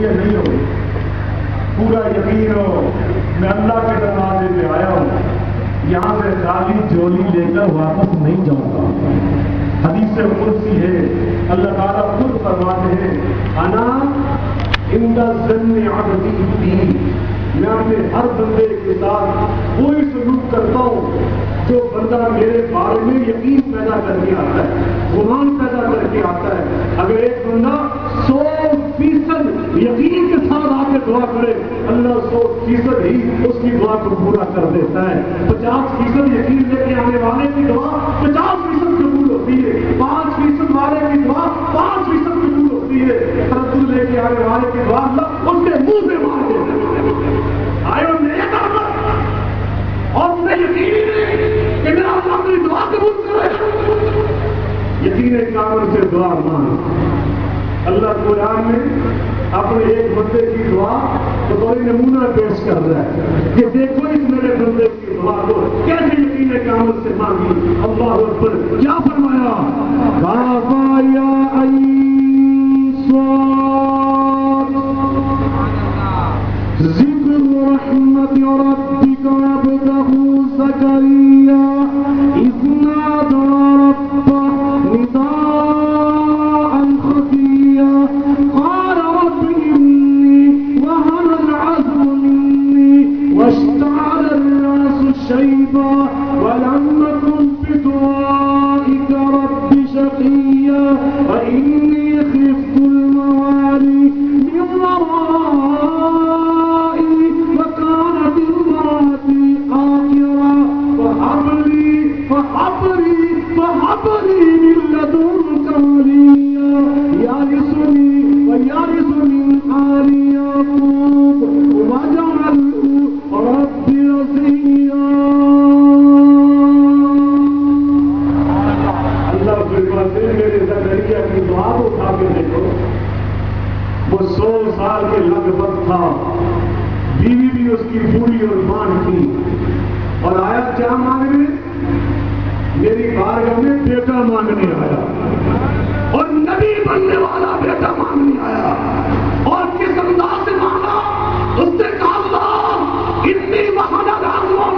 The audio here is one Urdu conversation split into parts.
یہ نہیں ہو، پورا یقین ہو میں اللہ کے دروازے پہ آیا ہوں، یہاں سے خالی جولی لے کر واپس نہیں جاؤں گا۔ حدیث قدسی ہے، اللہ تعالیٰ خود فرماتے ہیں انا عند ظن عبدی بی، میں اپنے ہر بندے کے ساتھ وہی سلوک کرتا ہوں جو بندہ میرے بارے میں یقین پیدا کر کے آتا ہے، گمان پیدا کر کے آتا ہے۔ اگر ایک بندہ 100% یقین کے ساتھ آ کے دعا کرے، اللہ 100% ہی اس کی دعا کو پورا کر دیتا ہے۔ 50% یقین لے کے آنے والے کی دعا 50% قبول ہوتی ہے، 5% والے کی دعا 5% قبول ہوتی ہے، تردد لے کے آنے والے کی دعا اللہ اس کے منہ پہ مار دیتا ہے۔ آئے اور مجھے یقین ہی نہیں کہ میرا اللہ میری دعا قبول کرے، یقین کامل سے دعا مانگ۔ اللہ قرآن میں اپنے ایک بندے کی دعا بطور نمونہ پیش کر رہا ہے کہ دیکھو اس میرے بندے کی دعا کو کیسے یقین کامل سے مانگی۔ اللہ اکبر، کیا فرمایا؟ کعبہ یا ذکر رحمت ربک عبدہ زکریا اذ نادى ربه نداء خفيا قال رب إني وهن العظم مني واشتعل الرأس شيبا ولم أكن بدعائك رب شقيا وإني خفت الموالي من ورائي وكانت امرأتي عاقرا فهب لي من لدنك وليا يرثني ويرث من آل يعقوب واجعله رب رضيا۔ اللہ فرماتے ہیں میرے زکریا کی دعا کو اٹھا کے دیکھو، وہ 100 سال کے لگ بھگ تھا، بیوی بھی اس کی بوڑھی اور مان تھی، اور آیا کیا مانگنے؟ میری بارگاہ میں بیٹا مانگنے آیا، اور نبی بننے والا بیٹا مانگنے آیا، اور کس انداز سے مانگا؟ اس نے کہا اللہ اتنی وہاں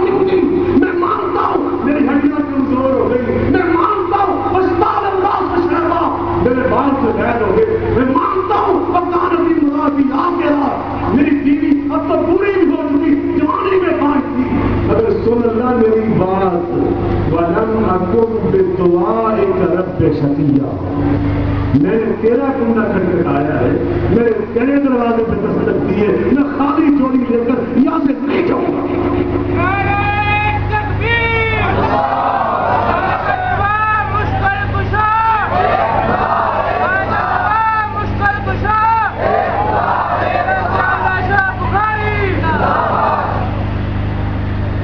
منی، میں مانتا ہوں میری ہڈیاں کمزور ہو گئی، میں مانتا ہوں استاد اللہ سے شہبا میرے بال سے غیر ہو گئے، میں مانتا ہوں پکان کی مرادی آ کے رہا، میری بیوی اب تو پوری بھی ہو چکی، جوانی میں پانچ تھی، اگر سن اللہ میری بات وَلَمْ أَكُنْ بِدُعَائِكَ رَبِّ شَقِيًّا، میں نے تیرا کنڈا کھٹکھٹایا ہے، میرے تیرے دروازے پہ دستک دی ہے، میں خالی چوری لے کر یہاں سے نہیں جاؤں گا۔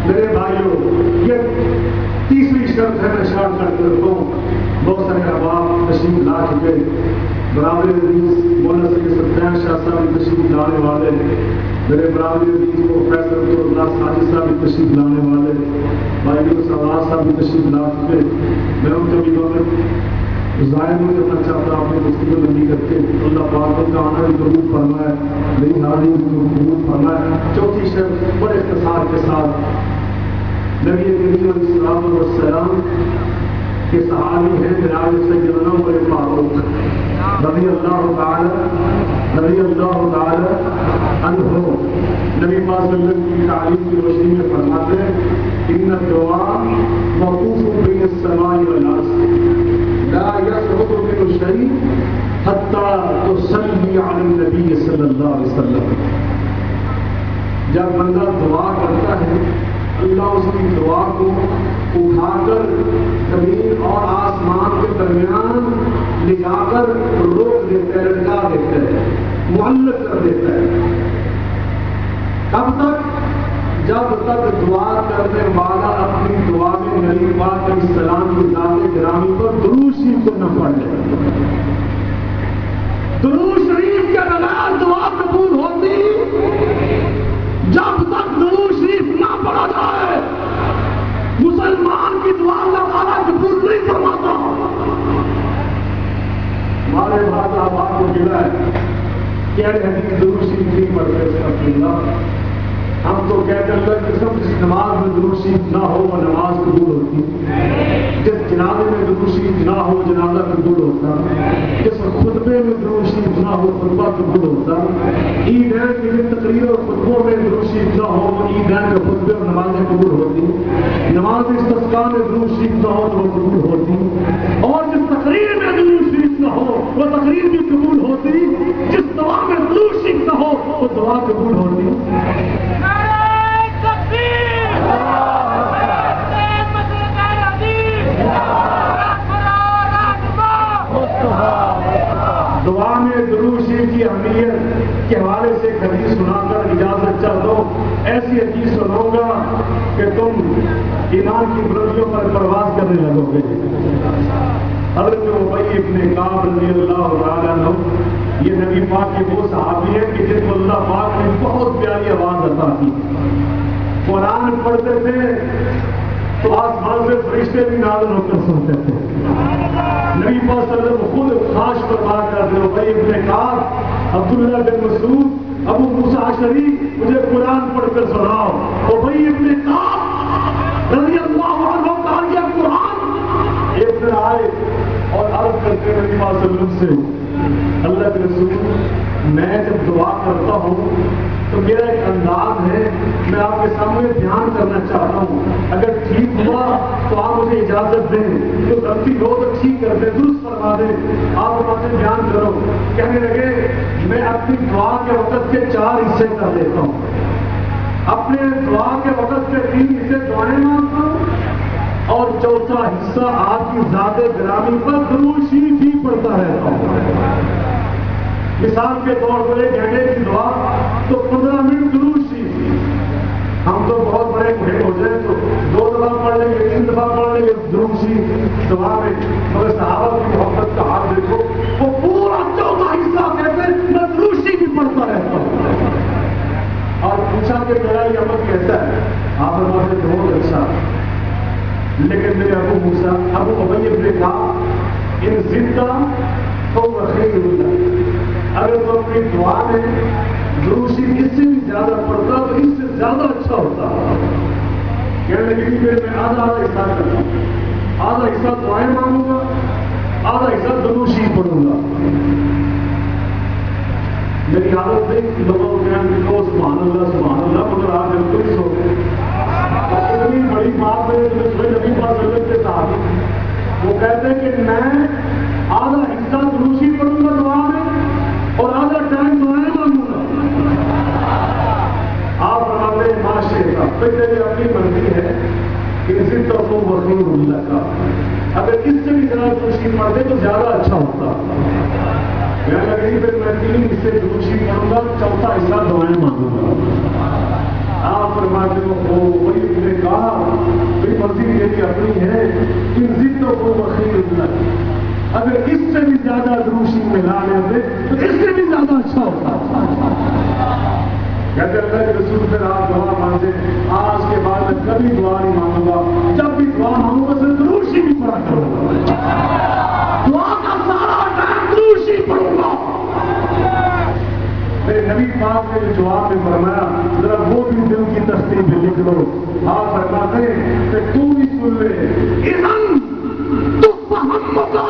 میرے بھائیوں، یہ تیسری شرط ہے، میں شارٹ کر کے رکھتا ہوں، بہت سارے احباب تشریف لا چکے، برابر عزیز مولانا سید سفیان شاہ صاحب بھی تشریف لانے والے، میرے برابر عزیز پروفیسر عبداللہ ساجد صاحب بھی تشریف لانے والے، بھائی سواد صاحب بھی تشریف لا چکے۔ میں ان طبیبوں میں ظاہر نہیں کرنا چاہتا، اپنی گفتگو لمبی کر کے اللہ پاک کا آنا بھی قبول فرمائے، میری حاضری بھی قبول فرمائے۔ چوتھی شرط بڑے اختصار کے ساتھ، نبی کریم علیہ السلام کے صحابی ہیں جناب سیدنا عمر فاروق رضی اللہ تعالی عنہ، نبی پاک صلی اللہ علیہ وسلم کی تعلیم کی روشنی میں فرماتے ہیں ان الدعاء موقوف بین السماء والارض لا يسقط منه شيء حتى تصلي على النبي صلی اللہ علیہ وسلم۔ جب بندہ دعا کرتا ہے اللہ اس کی دعا کو اٹھا کر زمین اور آسمان کے درمیان لے جا کر روک دیتا ہے، لٹکا دیتا ہے، معلق کر دیتا ہے۔ کب تک؟ جب تک دعا کرنے والا اپنی دعا میں نبی پاک علیہ السلام کی ذات گرامی پر درود شریف کو نہ پڑھ لے۔ درود شریف کے بغیر دعا قبول ہوتی جب تک درود شریف نہ پڑھا جائے، مسلمان کی دعا اللہ تعالیٰ قبول نہیں فرماتا۔ ہمارے بات آپ کو ملا ہے، کہہ رہے کہیں درود شریف نہیں پڑھتے استغفراللہ. ہم تو کہتے ہیں اللہ کی قسم جس نماز میں درود شریف نہ ہو وہ نماز قبول ہوتی. جس جنازے میں درود شریف نہ ہو جنازہ قبول ہوتا. جس خطبے میں درود شریف نہ ہو خطبہ قبول ہوتا. عیدین کی تقریر اور خطبوں میں درود شریف نہ ہو وہ عیدین کے خطبے اور نمازیں قبول ہوتی. نماز استسقاء میں درود شریف نہ ہو تو وہ قبول ہوتی. اور جس تقریر میں درود شریف نہ ہو وہ تقریر بھی قبول ہوتی. جس دعا میں درود شریف نہ ہو وہ دعا قبول ہوتی. دعا میں درود شریف کی اہمیت کے حوالے سے ایک حدیث سنا کر اجازت چاہتا ہوں. ایسی حدیث سناؤں گا کہ تم ایمان کی بلندیوں پر پرواز کرنے لگو گے. حضرت ابی بن کعب رضی اللہ تعالیٰ عنہ یہ نبی پاک کے وہ صحابی ہیں کہ جن کو اللہ پاک نے بہت پیاری آواز عطا کی. قرآن پڑھتے تھے تو آسمان سے فرشتے بھی نازل ہو کر سنتے تھے. نبی پاک صلی اللہ علیہ وسلم خود خاص پر بات کرتے ہو ابی بن کعب عبداللہ بن مسعود ابو موسیٰ اشعری مجھے قرآن پڑھ کر سناؤ. ابی بن کعب رضی اللہ عنہ کہا گیا قرآن. ایک دن آئے اور عرض کرتے ہیں نبی پاک صلی اللہ علیہ وسلم سے اللہ کے رسول میں جب دعا کرتا ہوں تو میرا ایک انداز ہے میں آپ کے سامنے بیان کرنا چاہتا ہوں. اگر ٹھیک ہوا تو آپ مجھے اجازت دیں. جو غلطی ہو تو ٹھیک کر دیں درست فرما دیں. آپ مجھے بیان کرو. کہنے لگے میں اپنی دعا کے وقت کے 4 حصے کر دیتا ہوں. اپنے دعا کے وقت کے 3 حصے دعائیں مانگتا ہوں اور چوتھا حصہ آپ کی ذات گرامی پر درود شریف ہی پڑھتا رہتا ہوں. مثال کے طور پر 1 گھنٹے کی دعا تو 15 منٹ درود شریف. ہم تو بہت بڑے بھیڑ ہو جائیں تو 2 دفعہ پڑھ لیں گے 3 دفعہ پڑھ لیں گے درود شریف دعا میں. مگر صحابہ کی محبت کا حال دیکھو وہ پورا چوتھا حصہ کہتے ہیں میں درود شریف ہی پڑھتا رہتا ہوں. اور پوچھا کہ میرا یہ عمل کیسا ہے. آپ فرماتے ہیں بہت اچھا. لیکن میرے ابو موسیٰ ابو ابی بن کعب ان زندہ تو خیر اللہ. اگر تو اپنی دعا میں درود شریف اس سے بھی زیادہ پڑھتا تو اس سے زیادہ اچھا ہوتا. کہنے لگے کہ میں آدھا حصہ کرتا ہوں. آدھا حصہ دعائیں مانگوں گا آدھا حصہ درود شریف پڑھوں گا. میری عادت نہیں لوگوں کو کہنا سبحان اللہ مگر آپ بالکل ہی سو گئے. اتنی بڑی بات ہے نبی پاک صلی اللہ علیہ وسلم کے صحابی وہ کہتے ہیں کہ میں آدھا حصہ درود شریف پڑھوں گا دعا میں اور آدھا ٹائم دعائیں مانگوں گا. آپ فرماتے ہیں ماشاءاللہ پھر میری اپنی مرضی ہے کہ اسی طرح کو وقیر اللہ کا اگر اس سے بھی زیادہ درود شریف پڑھتے تو زیادہ اچھا ہوتا. میں لگی پھر میں 3 حصے درود شریف پڑھوں گا چوتھا حصہ دعائیں مانگوں گا. آپ فرماتے ہو وہی نے کہا میری مرضی میری اپنی ہے کہ ضد کو وقیر اللہ. اگر اس سے بھی زیادہ درود شریف میں لا لیتے تو اس سے بھی زیادہ اچھا ہوتا. کہتے اللہ کے رسول پھر آپ دعا مانگتے آج کے بعد میں کبھی دعا نہیں مانگوں گا. جب بھی دعا مانگوں گا صرف درود شریف ہی پڑھا کروں گا. دعا کا سارا ٹائم درود شریف پڑھوں گا. میرے نبی پاک نے جو جواب میں فرمایا ذرا وہ بھی دل کی تستی پہ لکھ لو. آپ فرماتے ہیں کہ تو بھی سن لے اذن تو فہم ہوگا